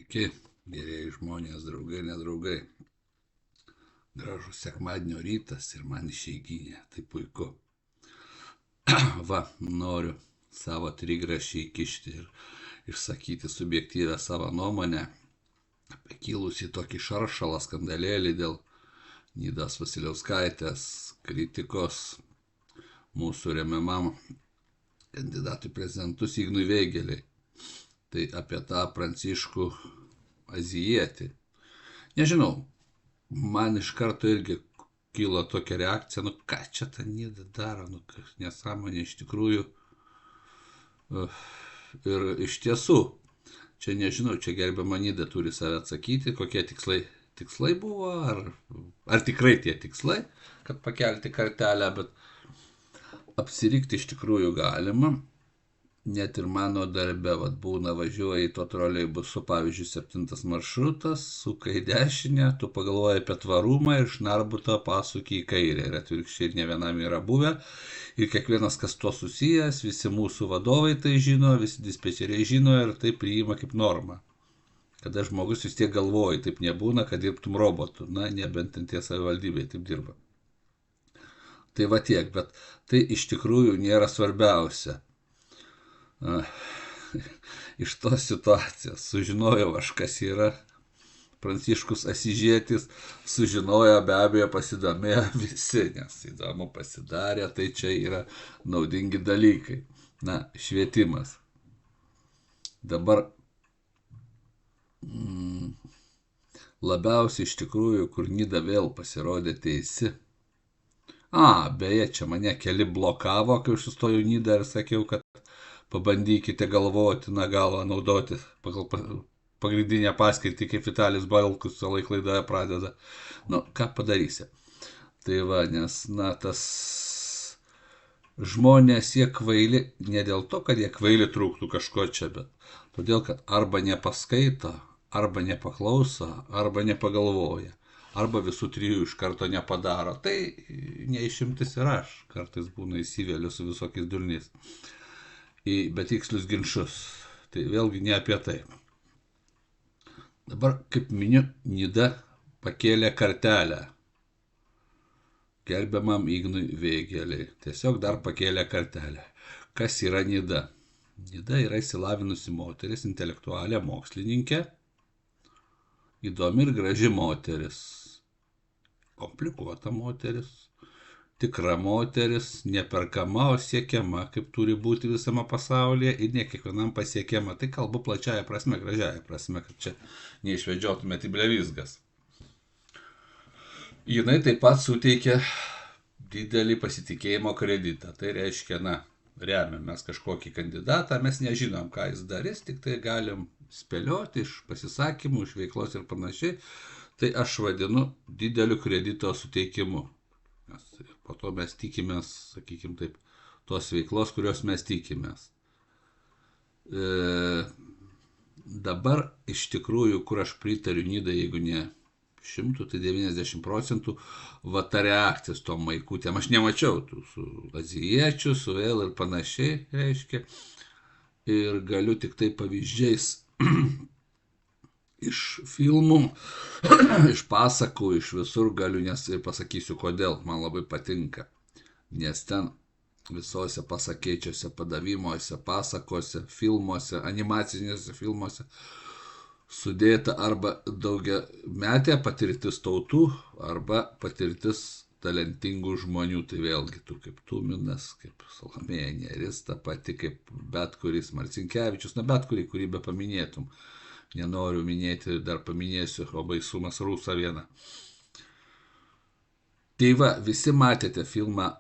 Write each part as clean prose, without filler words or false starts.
Sveiki, gerieji žmonės, draugai, nedraugai. Gražus sekmadienio rytas ir man išeiginė, tai puiku. Va, noriu savo trigrašį įkišti ir išsakyti subjektyvę savo nuomonę apie kilusį tokį šaršalą skandalėlį dėl Nidos Vasiliauskaitės kritikos mūsų remiamam kandidatui prezidentus Ignui Vėgėlei. Tai apie tą Pranciškų Azijietį. Nežinau, man iš karto irgi kilo tokia reakcija, ką čia ta Nida daro, nesąmonė iš tikrųjų. Ir iš tiesų, čia nežinau, čia gerbiama Nida turi save atsakyti, kokie tikslai buvo, ar tikrai tie tikslai, kad pakelti kartelę, bet apsirikti iš tikrųjų galima. Net ir mano darbe, būna važiuoji to troleibusu, pavyzdžiui, 7 maršrutas, suka į dešinę, tu pagalvoji apie tvarumą ir iš Narbuto pasuki į kairę. Ir atvirkščiai ne vienam yra buvę. Ir kiekvienas, kas to susijęs, visi mūsų vadovai tai žino, visi dispečeriai žino ir tai priima kaip normą. Kada žmogus vis tiek galvoji, taip nebūna, kad dirbtum robotu. Na, nebent tie savivaldybėje taip dirba. Tai va tiek, bet tai iš tikrųjų nėra svarbiausia. Iš tos situacijos sužinojau aš, kas yra Pranciškus Asyžietis, sužinojo, be abejo pasidomėjo visi, nes įdomu pasidarė, tai čia yra naudingi dalykai. Na, švietimas. Dabar labiausiai iš tikrųjų, kur Nida vėl pasirodė teisi. Beje, čia mane keli blokavo, kai aš sustojau Nidą ir sakiau, kad pabandykite galvoti, galą naudoti pagal pagrindinę paskirtį, kaip Vitalijus Balkus laik laidoje pradeda. Ką padarysi? Tai va, nes, tas žmonės jie kvaili, ne dėl to, kad jie kvaili trūktų kažko čia, bet todėl, kad arba nepaskaito, arba nepaklauso, arba nepagalvoja, arba visų trijų iš karto nepadaro. Tai neišimtis ir aš, kartais būna įsivėliu su visokiais durniais į betikslius ginčus. Tai vėlgi ne apie tai. Dabar, kaip miniu, Nida pakėlė kartelę gerbiamam Ignui Vėgėlei. Tiesiog dar pakėlė kartelę. Kas yra Nida? Nida yra išsilavinusi moteris, intelektualė, mokslininkė, įdomi ir graži moteris, komplikuota moteris, tikra moteris, neperkama, o siekiama, kaip turi būti visame pasaulyje ir ne kiekvienam pasiekiama. Tai kalbu plačiaja prasme, gražiaja prasme, kad čia neišvedžiotumėte į blevyzgas. Jinai taip pat suteikia didelį pasitikėjimo kreditą. Tai reiškia, remiam mes kažkokį kandidatą, mes nežinom, ką jis darys, tik tai galim spėlioti iš pasisakymų, iš veiklos ir panašiai. Tai aš vadinu dideliu kredito suteikimu. Nes po to mes tikimės, sakykime taip, tos veiklos, kurios mes tikimės. Dabar iš tikrųjų, kur aš pritariu Nidai, jeigu ne 100, tai 90%, va ta reakcija su tom maikutėm. Aš nemačiau tų su azijiečiu, su vėl ir panašiai, reiškia. Ir galiu tik tai pavyzdžiais iš filmų, iš pasakų, iš visur galiu, nes ir pasakysiu, kodėl man labai patinka. Nes ten visose pasakėčiose, padavimuose, pasakose, filmuose, animaciniuose filmuose sudėta arba daugiametė patirtis tautų, arba patirtis talentingų žmonių. Tai vėlgi tu kaip Tuminas, kaip Salomėja Nėris, ta pati kaip bet kuris Marcinkevičius, bet kurį be paminėtum. Nenoriu minėti, dar paminėsiu, o baisumas Rusą vieną. Tai va, visi matėte filmą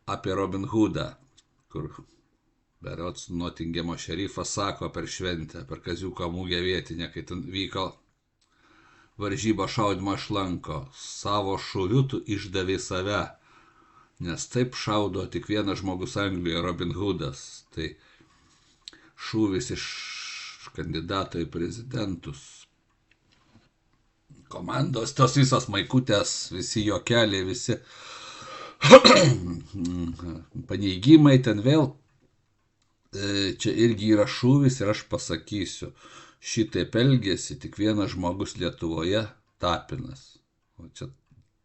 apie Robin Hoodą, kur berods Notingemo šerifas sako per šventę, per kaziuko mugę vietinę, kai ten vyko varžyba šaudimo iš lanko. Savo šūviu tu išdavė save, nes taip šaudo tik vienas žmogus Anglijoje, Robin Hoodas. Tai šūvis iš kandidato į prezidentus. Komandos, tos visos maikutės, visi juokeliai, visi paneigimai ten vėl. Čia irgi yra šūvis ir aš pasakysiu. šitaip elgėsi tik vienas žmogus Lietuvoje - Tapinas. O čia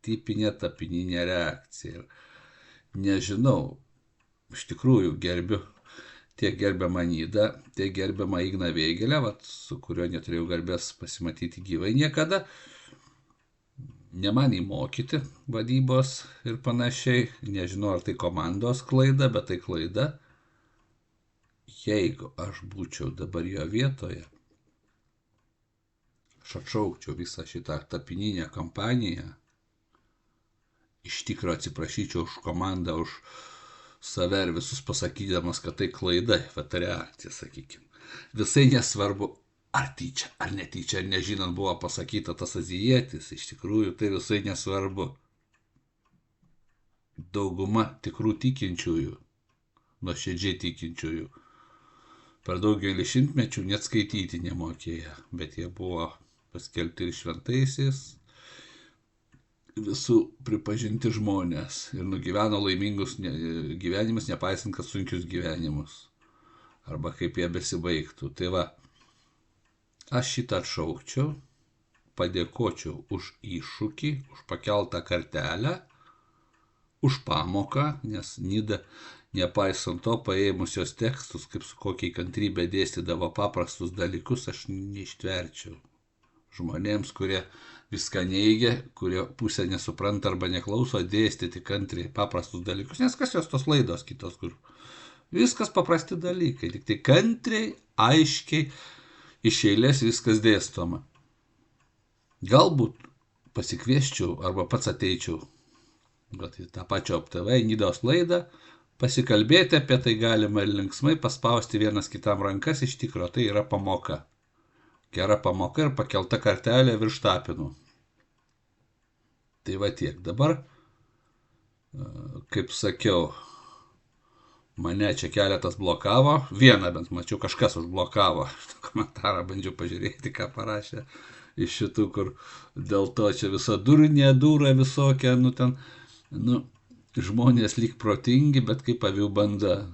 tipinė tapininė reakcija. Ir nežinau, iš tikrųjų gerbiu tiek gerbiamą Nidą, tiek gerbiamą Igną Vėgėlę, su kuriuo neturėjau garbės pasimatyti gyvai niekada. Ne man įmokyti vadybos ir panašiai. Nežinau, ar tai komandos klaida, bet tai klaida. Jeigu aš būčiau dabar jo vietoje, aš atšaukčiau visą šitą tapininę kampaniją. Iš tikro atsiprašyčiau už komandą, už save ir visus pasakydamas, kad tai klaida, ta reakcija, sakykime. Visai nesvarbu, ar tyčia, ar netyčia, ar nežinant buvo pasakyta tas azijietis, iš tikrųjų tai visai nesvarbu. Dauguma tikrų tikinčiųjų, nuoširdžiai tikinčiųjų, per daugelį šimtmečių net skaityti nemokėjo, bet jie buvo paskelbti ir šventaisiais, visų pripažinti žmonės ir nugyveno laimingus gyvenimus, nepaisant, kad sunkius gyvenimus. Arba kaip jie besibaigtų. Tai va, aš šitą atšaukčiau, padėkočiau už iššūkį, už pakeltą kartelę, už pamoką, nes Nida, nepaisant to, paėmus jos tekstus, kaip su kokiai kantrybė dėstydavo paprastus dalykus, aš neištverčiau. Žmonėms, kurie viską neigia, kurie pusę nesupranta arba neklauso, dėstyti kantriai paprastus dalykus. Nes kas jos tos laidos kitos, kur viskas paprasti dalykai, tik tai kantriai, aiškiai, iš eilės viskas dėstoma. Galbūt pasikvieščiau arba pats ateičiau, bet į tą pačią OpTV, Nidos laidą, pasikalbėti apie tai galima ir linksmai paspausti vienas kitam rankas, iš tikro tai yra pamoka. Gera pamoka ir pakelta kartelė virš Tapinų. Tai va tiek. Dabar, kaip sakiau, mane čia keletas blokavo. Vieną bent mačiau, kažkas užblokavo. Komentarą bandžiau pažiūrėti, ką parašė iš šitų, kur dėl to čia visa dūra visokia, žmonės lyg protingi, bet kaip avių banda.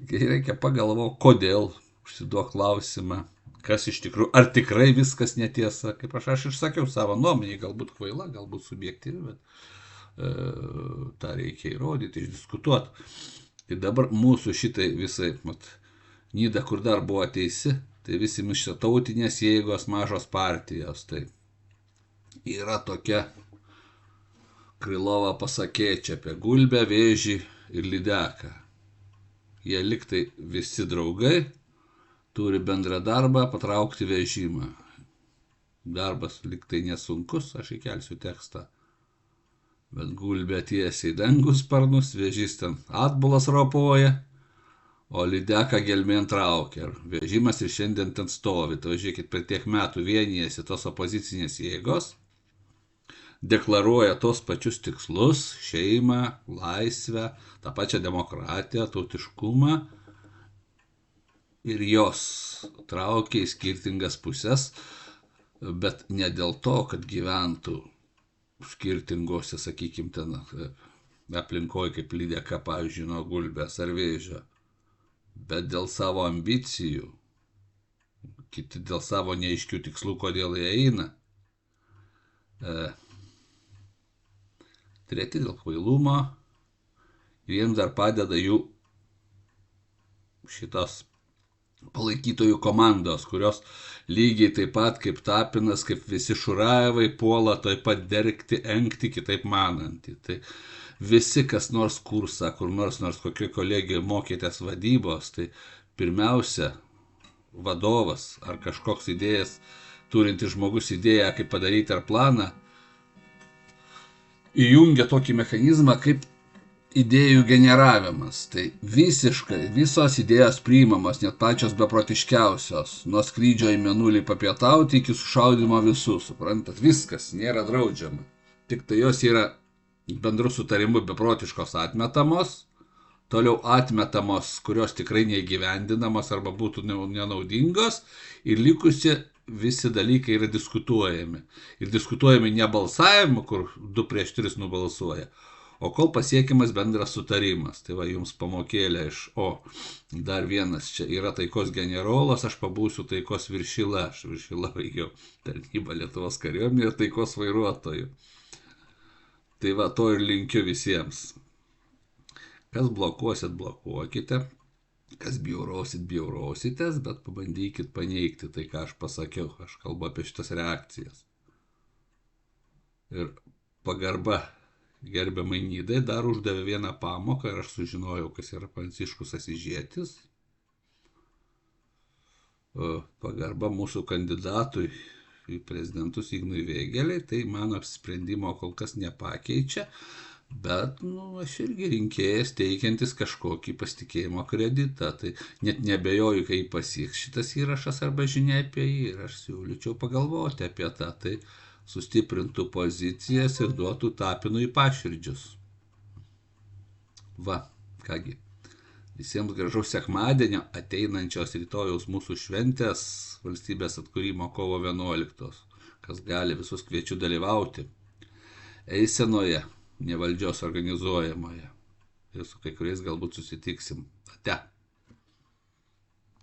Reikia pagalvoti, kodėl. Užsiduok klausimą, kas iš tikrųjų, ar tikrai viskas netiesa, kaip aš išsakiau savo nuomonį, galbūt kvaila, galbūt subjektyvi, bet tą reikia įrodyti, išdiskutuoti. Tai dabar mūsų šitai visai, Nida, kur dar buvo teisi, tai visi mišriatautinės jėgos mažos partijos, tai yra tokia Krylova pasakė čia apie Gulbę, Vėžį ir Lydeką. Jie liktai visi draugai, turi bendrą darbą patraukti vežimą. Darbas liktai nesunkus, aš įkelsiu tekstą. Bet Gulbė tiesiai dangus sparnus, Vėžys ten atbulas ropoja, o Lydeka gelmėn traukia. Vežimas ir šiandien ten stovi. Tai žiūrėkit, per tiek metų vienijasi tos opozicinės jėgos, deklaruoja tos pačius tikslus - šeimą, laisvę, tą pačią demokratiją, tautiškumą. Ir jos traukia į skirtingas pusės, bet ne dėl to, kad gyventų skirtingose, sakykime, ten aplinkoje kaip Lydeka, pavyzdžiui, nuo Gulbės ar Vėžio, bet dėl savo ambicijų, kiti dėl savo neaiškių tikslų, kodėl jie eina, treti dėl kvailumo, ir jiems dar padeda jų šitos palaikytojų komandos, kurios lygiai taip pat kaip Tapinas, kaip visi Šurajevai puola taip pat dergti, engti kitaip manantį. Tai visi, kas nors kursą, kur nors kokioje kolegijoje mokėtės vadybos, tai pirmiausia vadovas ar kažkoks idėjas, turintis žmogus idėją, kaip padaryti ar planą, įjungia tokį mechanizmą kaip idėjų generavimas. Tai visiškai visos idėjos priimamos, net pačios beprotiškiausios, nuo skrydžio į Mėnulį papietauti iki sušaudimo visų, suprantat, viskas nėra draudžiama. Tik tai jos yra bendru sutarimu beprotiškos atmetamos, toliau atmetamos, kurios tikrai neįgyvendinamos arba būtų nenaudingos, ir likusi visi dalykai yra diskutuojami. Ir diskutuojami ne balsavimu, kur 2 prieš 3 nubalsuoja, O kol pasiekiamas bendras sutarimas, tai va jums pamokėlė dar vienas čia yra taikos generolas, aš pabūsiu taikos viršila, aš viršila baigiau tarnybą Lietuvos kariuomenėje taikos vairuotojų. Tai va to ir linkiu visiems. Kas blokuosit, blokuokite, kas bjaurausitės, bet pabandykit paneigti tai, ką aš pasakiau, aš kalbu apie šitas reakcijas. Ir pagarba gerbiamai Nidai dar uždavė vieną pamoką ir aš sužinojau, kas yra Pranciškus Asyžietis. Pagarba mūsų kandidatui į prezidentus Ignui Vėgėlei, tai mano apsisprendimo kol kas nepakeičia, bet aš irgi rinkėjas teikiantis kažkokį pasitikėjimo kreditą, tai net nebejoju, kai pasieks šitas įrašas arba žinia apie jį ir aš siūlyčiau pagalvoti apie tą, tai sustiprintų pozicijas ir duotų Tapinui paširdžius. Va, kągi. Visiems gražaus sekmadienio, ateinančios rytojaus mūsų šventės valstybės atkūrimo kovo 11. Kas gali, visus kviečiu dalyvauti eisenoje, ne valdžios organizuojamoje. Ir su kai kuriais galbūt susitiksim. Ate.